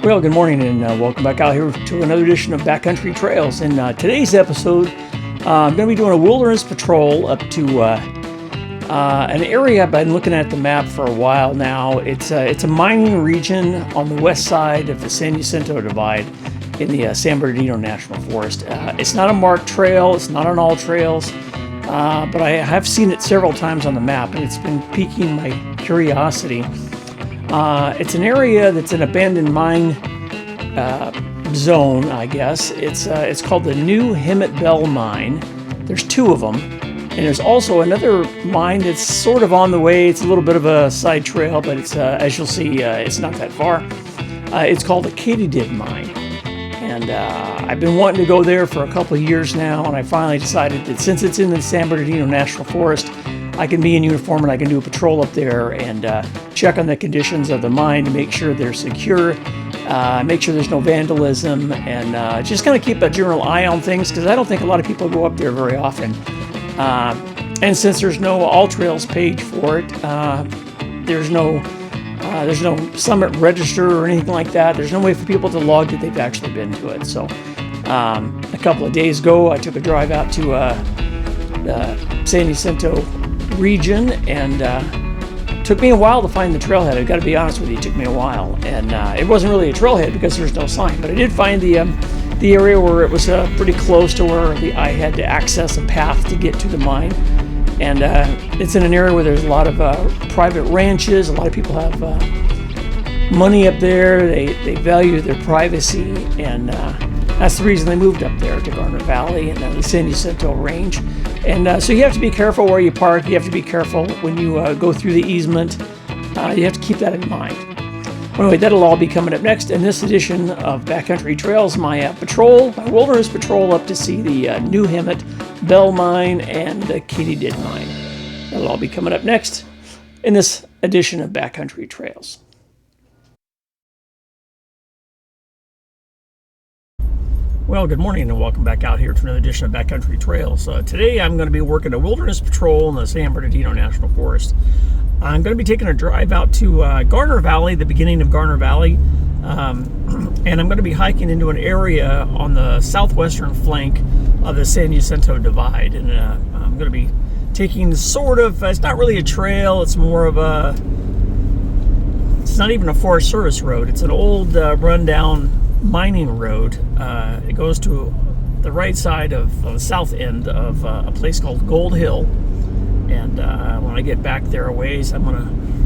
Well, good morning and welcome back out here to another edition of Backcountry Trails. In today's episode, I'm going to be doing a wilderness patrol up to an area I've been looking at the map for a while now. It's a mining region on the west side of the San Jacinto Divide in the San Bernardino National Forest. It's not a marked trail, it's not on all trails, but I have seen it several times on the map and it's been piquing my curiosity. It's an area that's an abandoned mine zone, I guess. It's called the new Hemet Belle mine. There's two of them. And there's also another mine that's sort of on the way. It's a little bit of a side trail, but it's as you'll see, it's not that far. It's called the Katy mine. And I've been wanting to go there for a couple of years now, and I finally decided that since it's in the San Bernardino National Forest, I can be in uniform and I can do a patrol up there and check on the conditions of the mine to make sure they're secure, make sure there's no vandalism, and just kind of keep a general eye on things because I don't think a lot of people go up there very often. And since there's no All Trails page for it, there's no summit register or anything like that. There's no way for people to log that they've actually been to it. So a couple of days ago, I took a drive out to the San Jacinto region, and took me a while to find the trailhead. I've got to be honest with you, it took me a while, and it wasn't really a trailhead because there's no sign, but I did find the area where it was pretty close to where I had to access a path to get to the mine. And it's in an area where there's a lot of private ranches. A lot of people have money up there. They value their privacy, and that's the reason they moved up there to Garner Valley and the San Jacinto Range. And so you have to be careful where you park. You have to be careful when you go through the easement. You have to keep that in mind. Anyway, that'll all be coming up next in this edition of Backcountry Trails, my wilderness patrol up to see the new Hemet Belle mine and the Katy mine. That'll all be coming up next in this edition of Backcountry Trails. Well, good morning and welcome back out here to another edition of Backcountry Trails. Today I'm going to be working a wilderness patrol in the San Bernardino National Forest. I'm going to be taking a drive out to Garner Valley, the beginning of Garner Valley, and I'm going to be hiking into an area on the southwestern flank of the San Jacinto Divide. And I'm going to be taking sort of, it's not really a trail, it's more of it's not even a Forest Service road. It's an old rundown mining road. It goes to the right side of the south end of a place called Gold Hill. And when I get back there a ways, I'm going to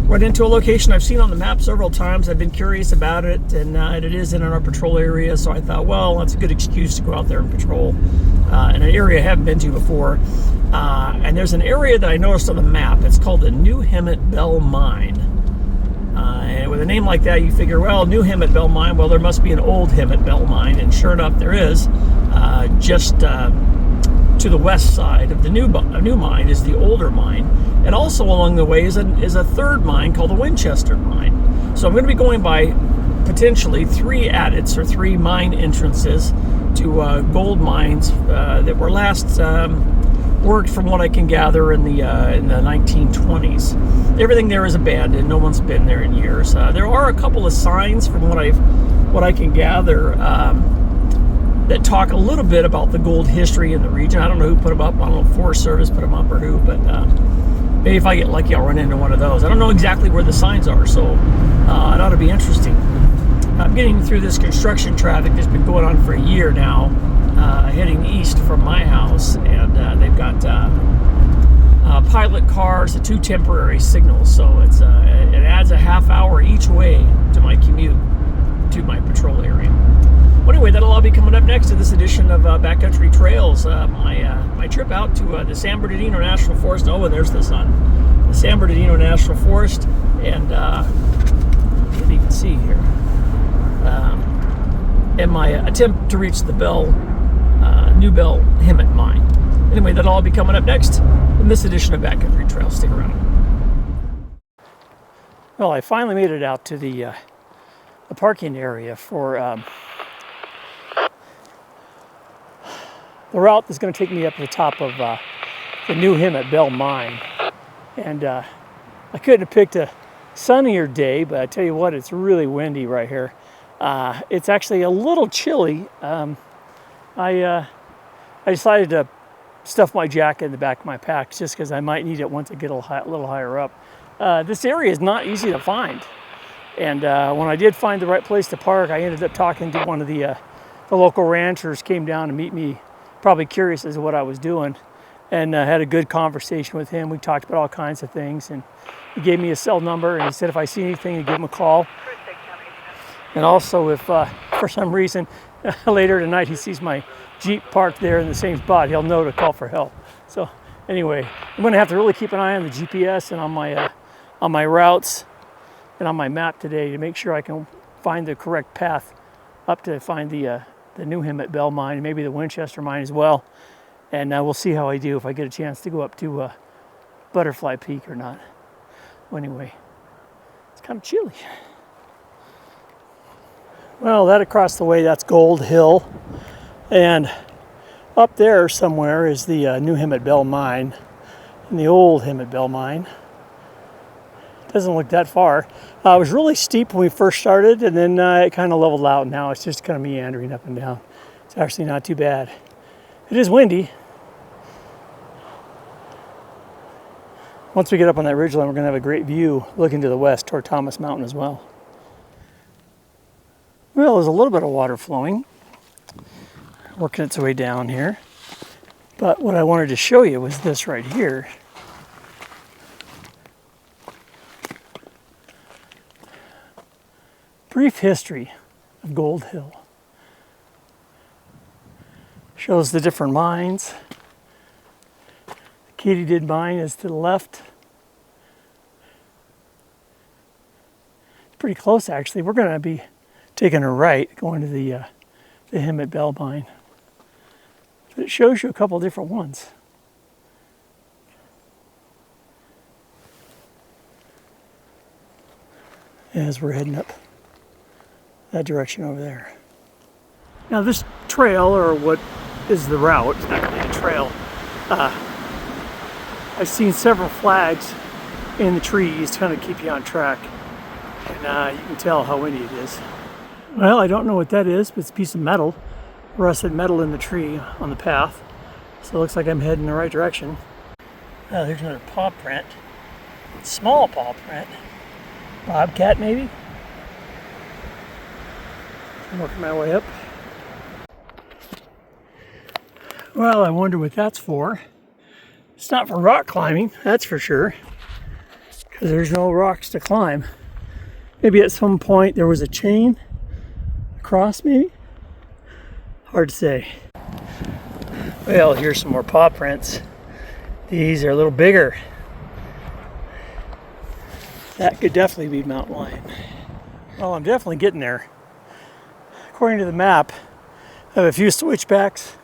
run into a location I've seen on the map several times. I've been curious about it, and it is in our patrol area, so I thought, well, that's a good excuse to go out there and patrol in an area I haven't been to before. And there's an area that I noticed on the map. It's called the New Hemet Belle Mine. And with a name like that, you figure, well, New Hemet Belle Mine, well, there must be an old Hemet Belle Mine, and sure enough, there is. Just to the west side of the new mine is the older mine, and also along the way is a third mine called the Winchester mine. So I'm going to be going by potentially three adits or three mine entrances to gold mines that were last worked, from what I can gather, in the 1920s. Everything there is abandoned. No one's been there in years. There are a couple of signs, from what I can gather, that talk a little bit about the gold history in the region. I don't know who put them up. I don't know if Forest Service put them up or who, but maybe if I get lucky, I'll run into one of those. I don't know exactly where the signs are, so it ought to be interesting. I'm getting through this construction traffic that's been going on for a year now, heading east from my house, and they've got pilot cars and two temporary signals, so it adds a half hour each way to my commute to my patrol area. Well, anyway, that'll all be coming up next in this edition of Backcountry Trails. My trip out to the San Bernardino National Forest. Oh, and there's the sun. The San Bernardino National Forest, and you can even see here. And my attempt to reach the New Belle Hemet mine. Anyway, that'll all be coming up next in this edition of Backcountry Trails. Stick around. Well, I finally made it out to the parking area for the route that's going to take me up to the top of the new Hemet Belle mine. And I couldn't have picked a sunnier day, but I tell you what, it's really windy right here. It's actually a little chilly. I decided to stuff my jacket in the back of my pack just because I might need it once I get a little higher up. This area is not easy to find. And when I did find the right place to park, I ended up talking to one of the local ranchers, came down to meet me, probably curious as to what I was doing, and had a good conversation with him. We talked about all kinds of things, and he gave me a cell number, and he said if I see anything, to give him a call. And also if for some reason later tonight he sees my Jeep parked there in the same spot, he'll know to call for help. So anyway, I'm gonna have to really keep an eye on the GPS and on my routes and on my map today to make sure I can find the correct path up to find the new Hemet Belle mine, and maybe the Winchester mine as well. And we'll see how I do if I get a chance to go up to Butterfly Peak or not. Well, anyway, it's kind of chilly. Well, that across the way, that's Gold Hill. And up there somewhere is the new Hemet Belle mine and the old Hemet Belle mine. Doesn't look that far. It was really steep when we first started, and then it kind of leveled out. Now it's just kind of meandering up and down. It's actually not too bad. It is windy. Once we get up on that ridgeline, we're going to have a great view looking to the west toward Thomas Mountain as well. Well, there's a little bit of water flowing, working its way down here. But what I wanted to show you was this right here. Brief history of Gold Hill. Shows the different mines. The Katydid mine is to the left. It's pretty close actually. We're going to be taking a right going to the Hemet Belle mine. But it shows you a couple different ones. As we're heading up that direction over there. Now this trail, or what is the route, it's not really a trail, I've seen several flags in the trees to kind of keep you on track, and you can tell how windy it is. Well, I don't know what that is, but it's a piece of metal, rusted metal in the tree on the path, so it looks like I'm heading in the right direction. There's another paw print, small paw print, bobcat maybe? I'm working my way up. Well, I wonder what that's for. It's not for rock climbing, that's for sure, because there's no rocks to climb. Maybe at some point there was a chain across, maybe? Hard to say. Well, here's some more paw prints. These are a little bigger. That could definitely be mountain lion. Well, I'm definitely getting there. According to the map, I have a few switchbacks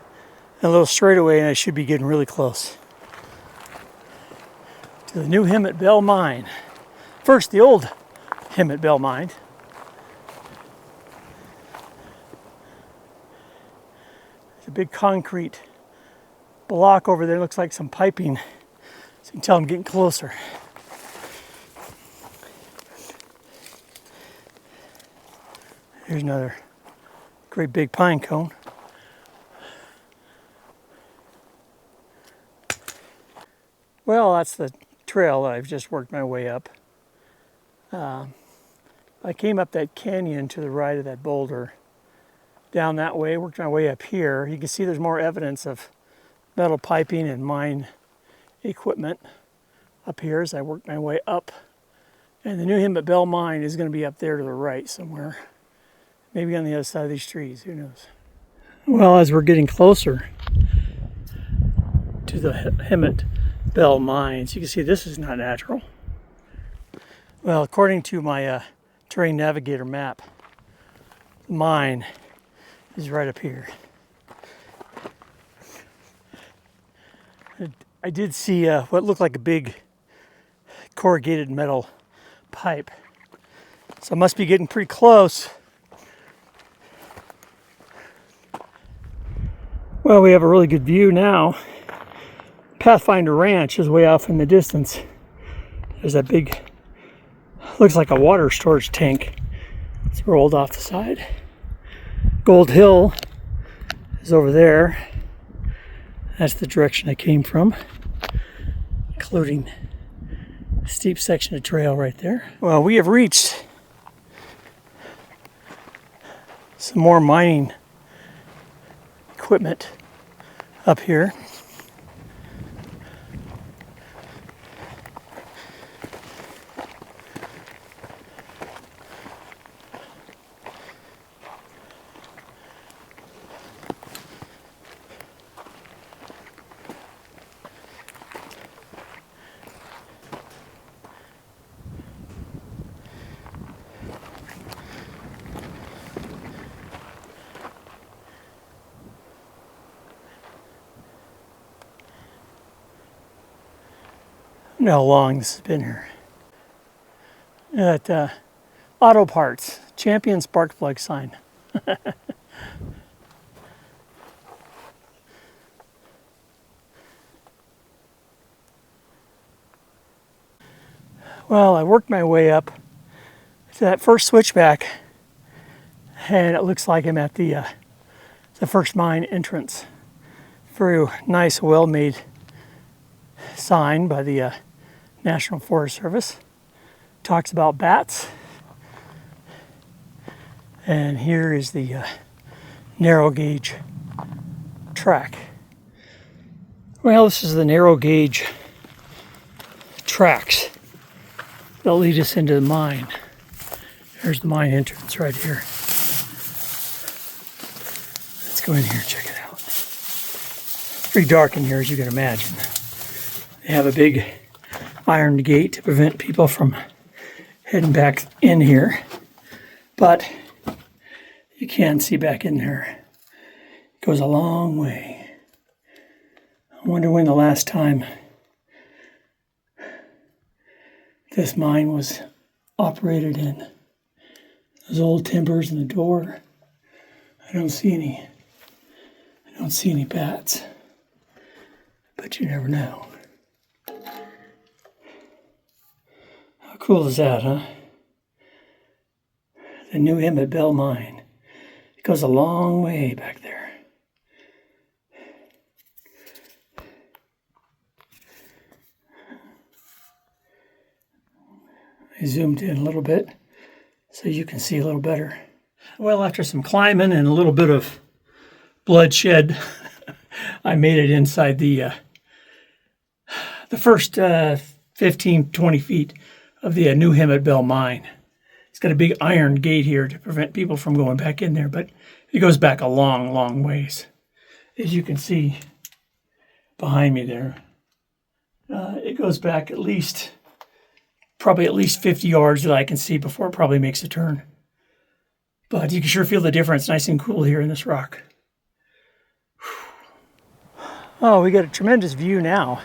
and a little straightaway, and I should be getting really close to the new Hemet Belle mine. First, the old Hemet Belle mine. There's a big concrete block over there. Looks like some piping, so you can tell I'm getting closer. Here's another great big pine cone. Well, that's the trail that I've just worked my way up. I came up that canyon to the right of that boulder, down that way, worked my way up here. You can see there's more evidence of metal piping and mine equipment up here as I work my way up. And the new Hemet Belle mine is going to be up there to the right somewhere. Maybe on the other side of these trees, who knows. Well, as we're getting closer to the Hemet Belle mines, you can see this is not natural. Well, according to my terrain navigator map, the mine is right up here. I did see what looked like a big corrugated metal pipe, so I must be getting pretty close. Well, we have a really good view now. Pathfinder Ranch is way off in the distance. There's that big, looks like a water storage tank. It's rolled off the side. Gold Hill is over there. That's the direction I came from, including a steep section of trail right there. Well, we have reached some more mining equipment up here. I don't know how long this has been here. At Auto Parts, Champion spark plug sign. Well, I worked my way up to that first switchback, and it looks like I'm at the first mine entrance. Very nice, well-made sign by the National Forest Service. Talks about bats. And here is the narrow gauge track. Well, this is the narrow gauge tracks that lead us into the mine. There's the mine entrance right here. Let's go in here and check it out. It's pretty dark in here, as you can imagine. They have a big iron gate to prevent people from heading back in here, but you can see back in there. It goes a long way. I wonder when the last time this mine was operated in. Those old timbers in the door. I don't see any bats, but you never know. How cool is that, huh? The new Hemet Belle mine. It goes a long way back there. I zoomed in a little bit so you can see a little better. Well, after some climbing and a little bit of bloodshed, I made it inside the first 15, 20 feet of the new Hemet Belle mine. It's got a big iron gate here to prevent people from going back in there, but it goes back a long, long ways. As you can see behind me there, it goes back probably at least 50 yards that I can see before it probably makes a turn. But you can sure feel the difference, nice and cool here in this rock. Oh, we got a tremendous view now.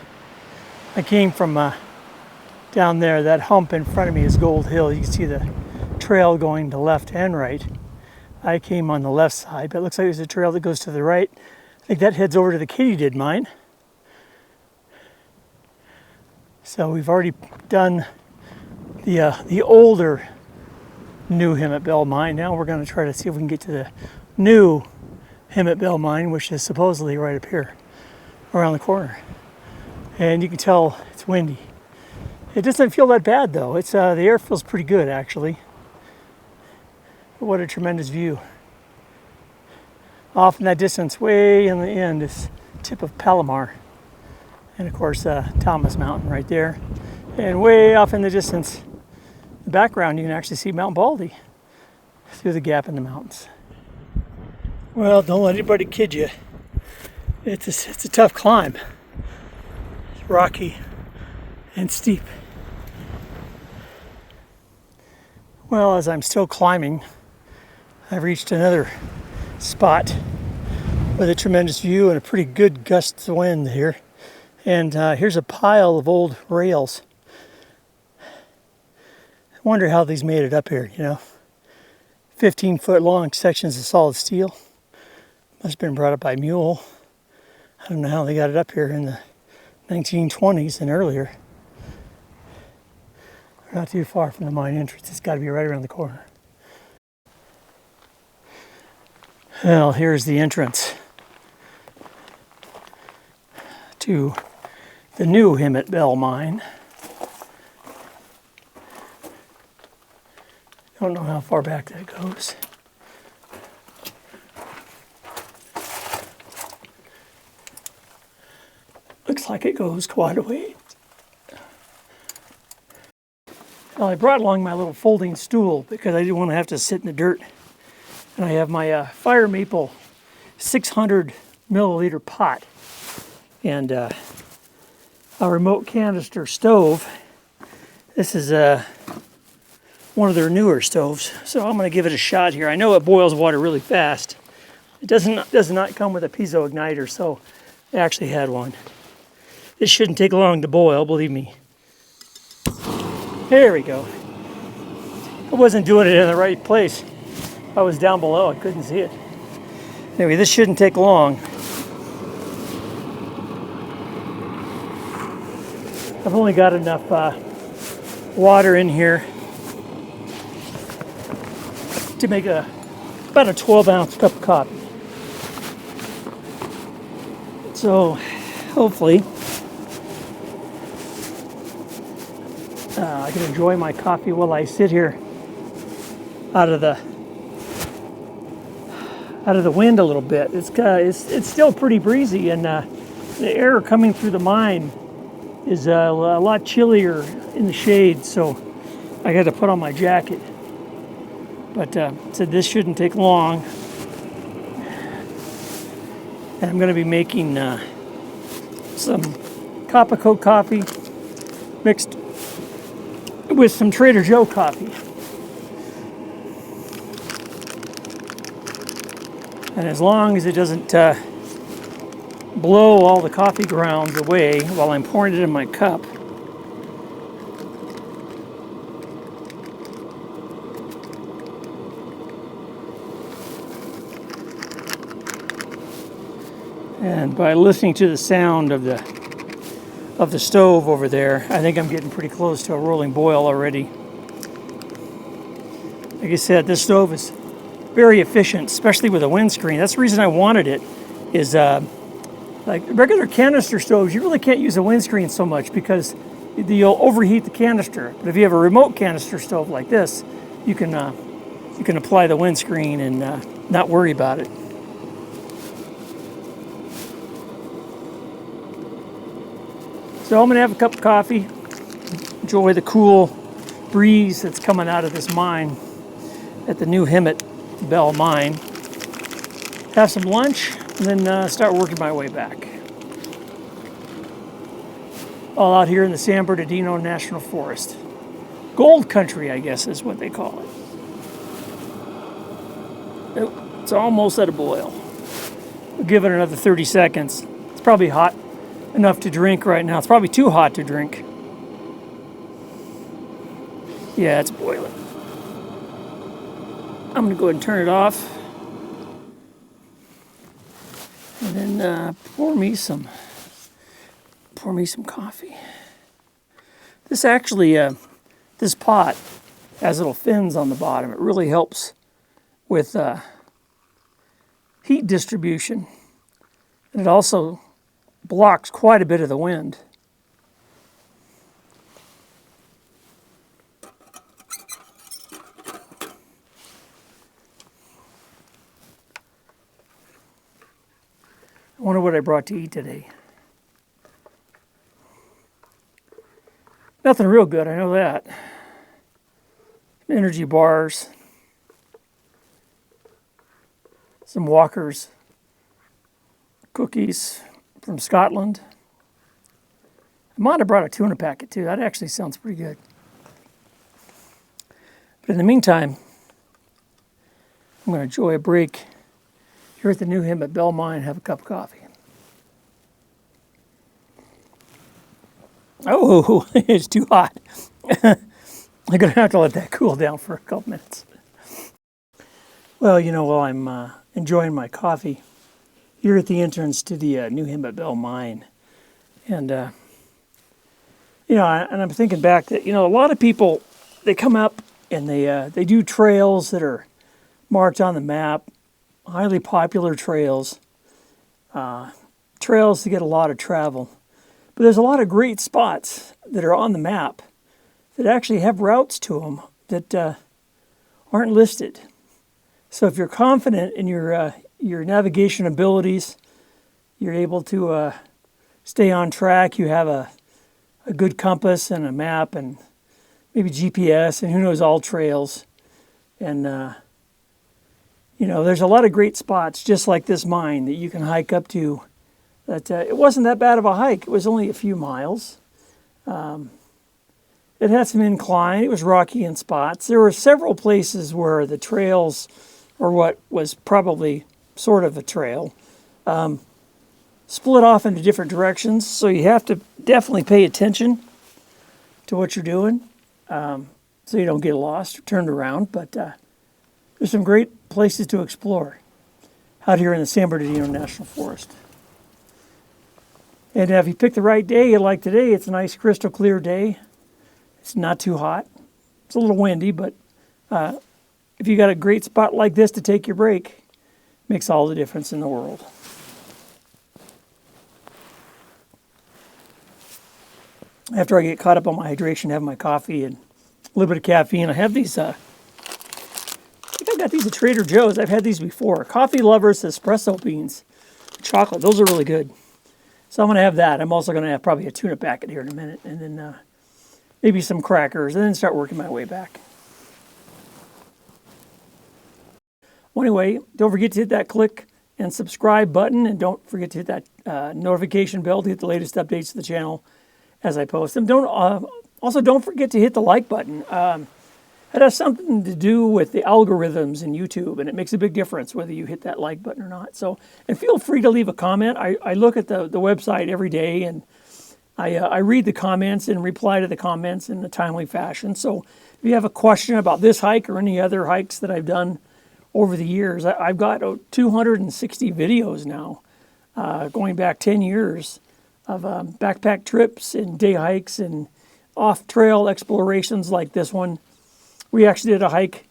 I came from down there. That hump in front of me is Gold Hill. You can see the trail going to left and right. I came on the left side, but it looks like there's a trail that goes to the right. I think that heads over to the Katydid mine. So we've already done the older new Hemet Belle mine. Now we're going to try to see if we can get to the new Hemet Belle mine, which is supposedly right up here around the corner. And you can tell it's windy. It doesn't feel that bad though. It's the air feels pretty good actually. What a tremendous view. Off in that distance, way in the end, is tip of Palomar. And of course, Thomas Mountain right there. And way off in the distance, the background, you can actually see Mount Baldy through the gap in the mountains. Well, don't let anybody kid you. It's a tough climb. It's rocky and steep. Well, as I'm still climbing, I've reached another spot with a tremendous view and a pretty good gust of wind here. And here's a pile of old rails. I wonder how these made it up here, 15-foot long sections of solid steel. Must have been brought up by mule. I don't know how they got it up here in the 1920s and earlier. Not too far from the mine entrance. It's got to be right around the corner. Well, here's the entrance to the new Hemet Belle mine. Don't know how far back that goes. Looks like it goes quite a way. Well, I brought along my little folding stool because I didn't want to have to sit in the dirt. And I have my fire maple 600 milliliter pot and a remote canister stove. This is one of their newer stoves, so I'm going to give it a shot here. I know it boils water really fast. It does not come with a piezo igniter, so I actually had one. This shouldn't take long to boil, believe me. There we go. I wasn't doing it in the right place. I was down below, I couldn't see it. Anyway, this shouldn't take long. I've only got enough water in here to make about a 12-ounce cup of coffee. So, hopefully, I can enjoy my coffee while I sit here out of the wind a little bit. It's still pretty breezy, and the air coming through the mine is a lot chillier in the shade, so I got to put on my jacket. But so this shouldn't take long, and I'm going to be making some Copaco coffee mixed with some Trader Joe coffee. And as long as it doesn't blow all the coffee grounds away while I'm pouring it in my cup, and by listening to the sound of the stove over there, I think I'm getting pretty close to a rolling boil already. Like I said, this stove is very efficient, especially with a windscreen. That's the reason I wanted it, is like regular canister stoves, you really can't use a windscreen so much because you'll overheat the canister. But if you have a remote canister stove like this, you can apply the windscreen and not worry about it. So I'm going to have a cup of coffee, enjoy the cool breeze that's coming out of this mine at the new Hemet Belle mine, have some lunch, and then start working my way back. All out here in the San Bernardino National Forest. Gold country, I guess, is what they call it. Oh, it's almost at a boil. We'll give it another 30 seconds. It's probably hot enough to drink right now. It's probably too hot to drink. Yeah, it's boiling. I'm going to go ahead and turn it off. And then pour me some coffee. This actually, this pot has little fins on the bottom. It really helps with heat distribution. And it also blocks quite a bit of the wind. I wonder what I brought to eat today. Nothing real good, I know that. Energy bars, some Walker's cookies from Scotland. I might have brought a tuna packet too. That actually sounds pretty good. But in the meantime, I'm going to enjoy a break here at the new Hemet Belle mine and have a cup of coffee. Oh, it's too hot. I'm going to have to let that cool down for a couple minutes. Well, you know, while I'm enjoying my coffee here at the entrance to the new Hemet Belle mine, and you know, and I'm thinking back that, you know, a lot of people, they come up and they do trails that are marked on the map, highly popular trails, trails to get a lot of travel. But there's a lot of great spots that are on the map that actually have routes to them that aren't listed. So if you're confident in your navigation abilities, you're able to stay on track, you have a good compass and a map and maybe GPS and who knows, all trails. And, there's a lot of great spots just like this mine that you can hike up to. That it wasn't that bad of a hike. It was only a few miles. It had some incline. It was rocky in spots. There were several places where the trails, or what was probably sort of a trail, split off into different directions. So you have to definitely pay attention to what you're doing so you don't get lost or turned around. But there's some great places to explore out here in the San Bernardino National Forest. And if you pick the right day, like today, it's a nice crystal clear day. It's not too hot. It's a little windy, but if you got a great spot like this to take your break, it makes all the difference in the world. After I get caught up on my hydration, have my coffee and a little bit of caffeine, I have these, I think I got these at Trader Joe's. I've had these before. Coffee Lovers Espresso Beans. Chocolate. Those are really good. So I'm going to have that. I'm also going to have probably a tuna packet here in a minute. And then maybe some crackers. And then start working my way back. Well, anyway, don't forget to hit that click and subscribe button. And don't forget to hit that notification bell to get the latest updates to the channel as I post them. Also, don't forget to hit the like button. It has something to do with the algorithms in YouTube, and it makes a big difference whether you hit that like button or not. So, and feel free to leave a comment. I look at the website every day, and I read the comments and reply to the comments in a timely fashion. So if you have a question about this hike or any other hikes that I've done over the years, I've got 260 videos now, going back 10 years of backpack trips and day hikes and off-trail explorations like this one. We actually did a hike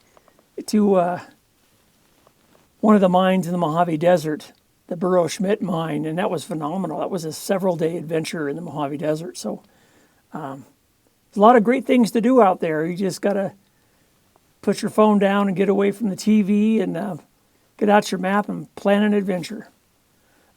to one of the mines in the Mojave Desert, the Burro Schmidt mine, and that was phenomenal. That was a several-day adventure in the Mojave Desert. So there's a lot of great things to do out there. You just got to put your phone down and get away from the TV and get out your map and plan an adventure.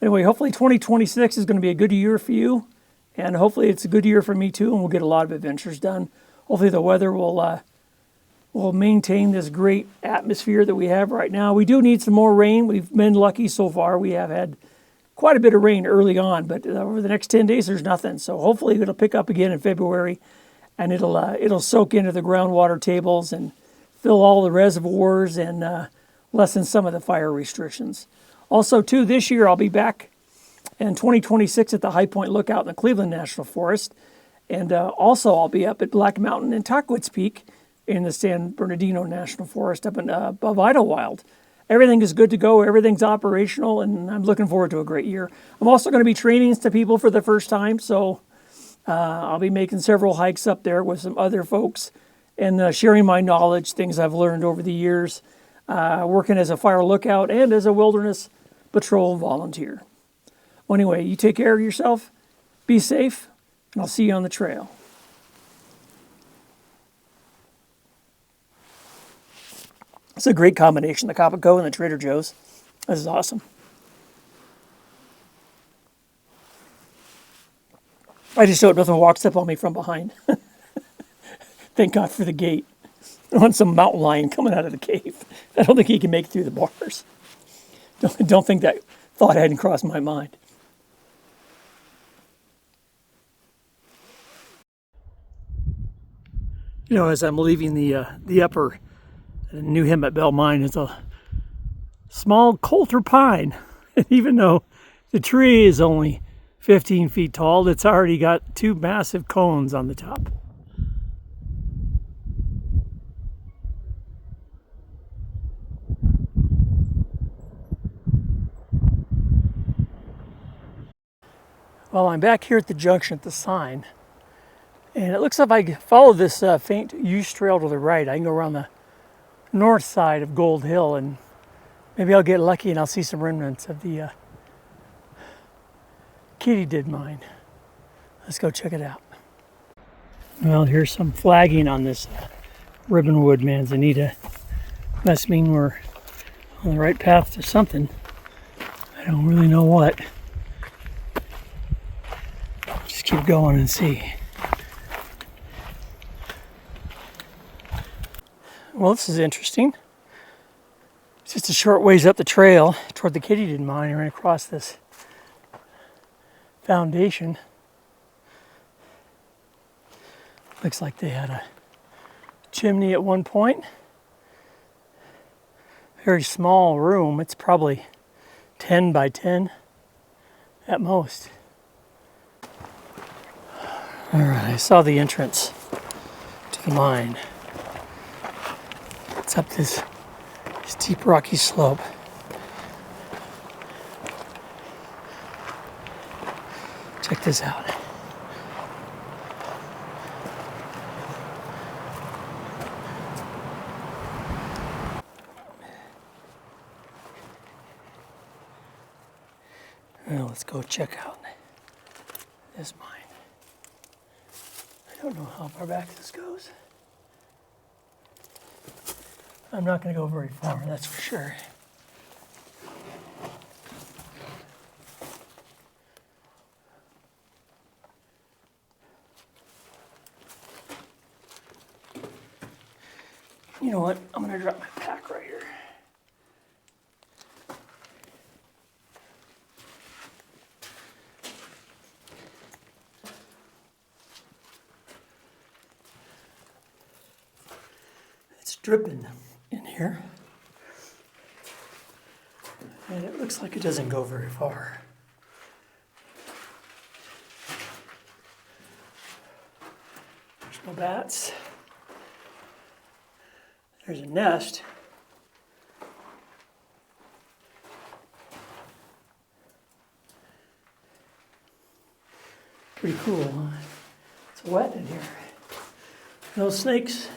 Anyway, hopefully 2026 is going to be a good year for you, and hopefully it's a good year for me too, and we'll get a lot of adventures done. Hopefully the weather will maintain this great atmosphere that we have right now. We do need some more rain. We've been lucky so far. We have had quite a bit of rain early on, but over the next 10 days, there's nothing. So hopefully it'll pick up again in February, and it'll soak into the groundwater tables and fill all the reservoirs and lessen some of the fire restrictions. Also, too, this year I'll be back in 2026 at the High Point Lookout in the Cleveland National Forest, and also I'll be up at Black Mountain and Tuckwitz Peak in the San Bernardino National Forest up in, above Idlewild. Everything is good to go. Everything's operational, and I'm looking forward to a great year. I'm also going to be training to people for the first time, so I'll be making several hikes up there with some other folks and sharing my knowledge, things I've learned over the years, working as a fire lookout and as a wilderness patrol volunteer. Well, anyway, you take care of yourself, be safe, and I'll see you on the trail. It's a great combination, the Copaco and the Trader Joe's. This is awesome. I just hope nothing walks up on me from behind. Thank God for the gate. I want some mountain lion coming out of the cave. I don't think he can make it through the bars. Don't think that thought hadn't crossed my mind. You know, as I'm leaving the upper new Hemet Belle mine, it's a small coulter pine. And even though the tree is only 15 feet tall, it's already got two massive cones on the top. Well, I'm back here at the junction at the sign, and it looks like if I follow this faint use trail to the right, I can go around the north side of Gold Hill and Maybe I'll get lucky and I'll see some remnants of the Katy mine. Let's go check it out. Well, here's some flagging on this ribbonwood manzanita. Must mean we're on the right path to something. I don't really know what. Just keep going and see. Well, this is interesting. It's just a short ways up the trail toward the Katy mine. I ran across this foundation. Looks like they had a chimney at one point. Very small room. It's probably 10 by 10 at most. All right, I saw the entrance to the mine. It's up this steep rocky slope. Check this out. Well, let's go check out this mine. I don't know how far back this goes. I'm not going to go very far, that's for sure. You know what? I'm going to drop my pack right here. It's dripping in here. And it looks like it doesn't go very far. There's no bats. There's a nest. Pretty cool, huh? It's wet in here. No snakes.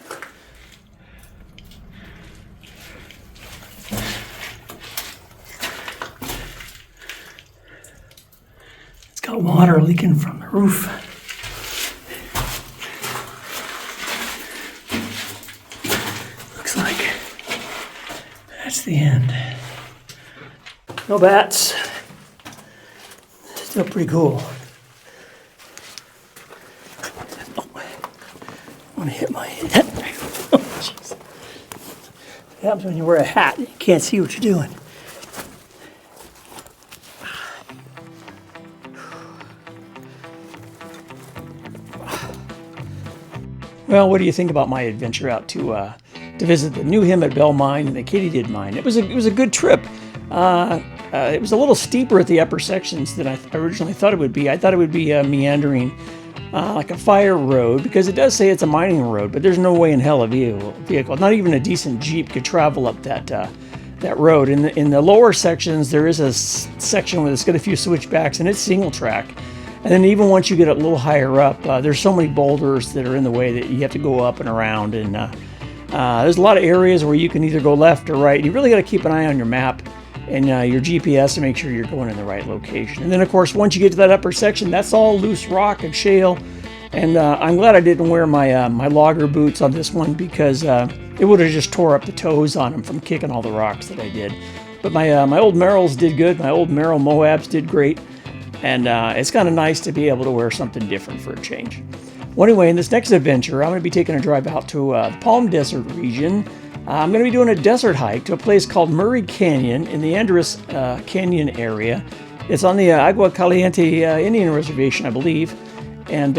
It's got water leaking from the roof. Looks like that's the end. No bats. Still pretty cool. Oh, I want to hit my head. Oh, jeez. What happens when you wear a hat? You can't see what you're doing. Well, what do you think about my adventure out to visit the new Hemet Belle mine and the Katy mine? It was a good trip. It was a little steeper at the upper sections than I originally thought it would be. I thought it would be meandering like a fire road, because it does say it's a mining road, but there's no way in hell a vehicle, not even a decent Jeep, could travel up that road. In the lower sections, there is a section where it's got a few switchbacks, and it's single track. And then even once you get a little higher up, there's so many boulders that are in the way that you have to go up and around. And there's a lot of areas where you can either go left or right. You really got to keep an eye on your map and your GPS to make sure you're going in the right location. And then, of course, once you get to that upper section, that's all loose rock and shale. And I'm glad I didn't wear my my logger boots on this one, because it would have just tore up the toes on them from kicking all the rocks that I did. But my old Merrills did good. My old Merrill Moabs did great. And it's kind of nice to be able to wear something different for a change. Well, anyway, in this next adventure, I'm going to be taking a drive out to the Palm Desert region. I'm going to be doing a desert hike to a place called Murray Canyon in the Andrus Canyon area. It's on the Agua Caliente Indian Reservation, I believe. And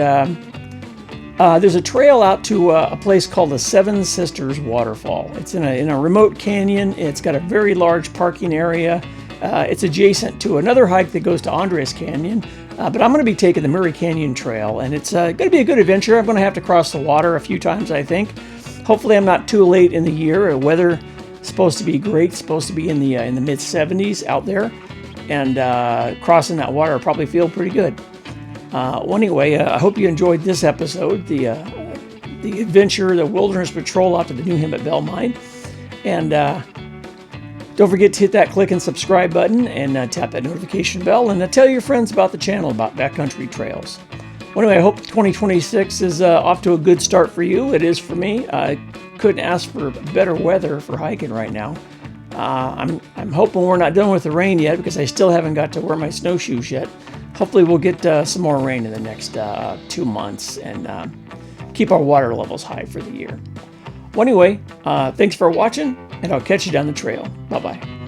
there's a trail out to a place called the Seven Sisters Waterfall. It's in a remote canyon. It's got a very large parking area. It's adjacent to another hike that goes to Andres Canyon, but I'm going to be taking the Murray Canyon Trail, and it's going to be a good adventure. I'm going to have to cross the water a few times, I think. Hopefully I'm not too late in the year. The weather is supposed to be great. It's supposed to be in the mid-70s out there, and crossing that water will probably feel pretty good. Well, anyway, I hope you enjoyed this episode, the adventure, the wilderness patrol out to the new Hemet Belle mine, and Don't forget to hit that click and subscribe button and tap that notification bell, and tell your friends about the channel about backcountry trails. Well, anyway, I hope 2026 is off to a good start for you. It is for me. I couldn't ask for better weather for hiking right now. I'm hoping we're not done with the rain yet, because I still haven't got to wear my snowshoes yet. Hopefully we'll get some more rain in the next 2 months and keep our water levels high for the year. Well, anyway, thanks for watching, and I'll catch you down the trail. Bye-bye.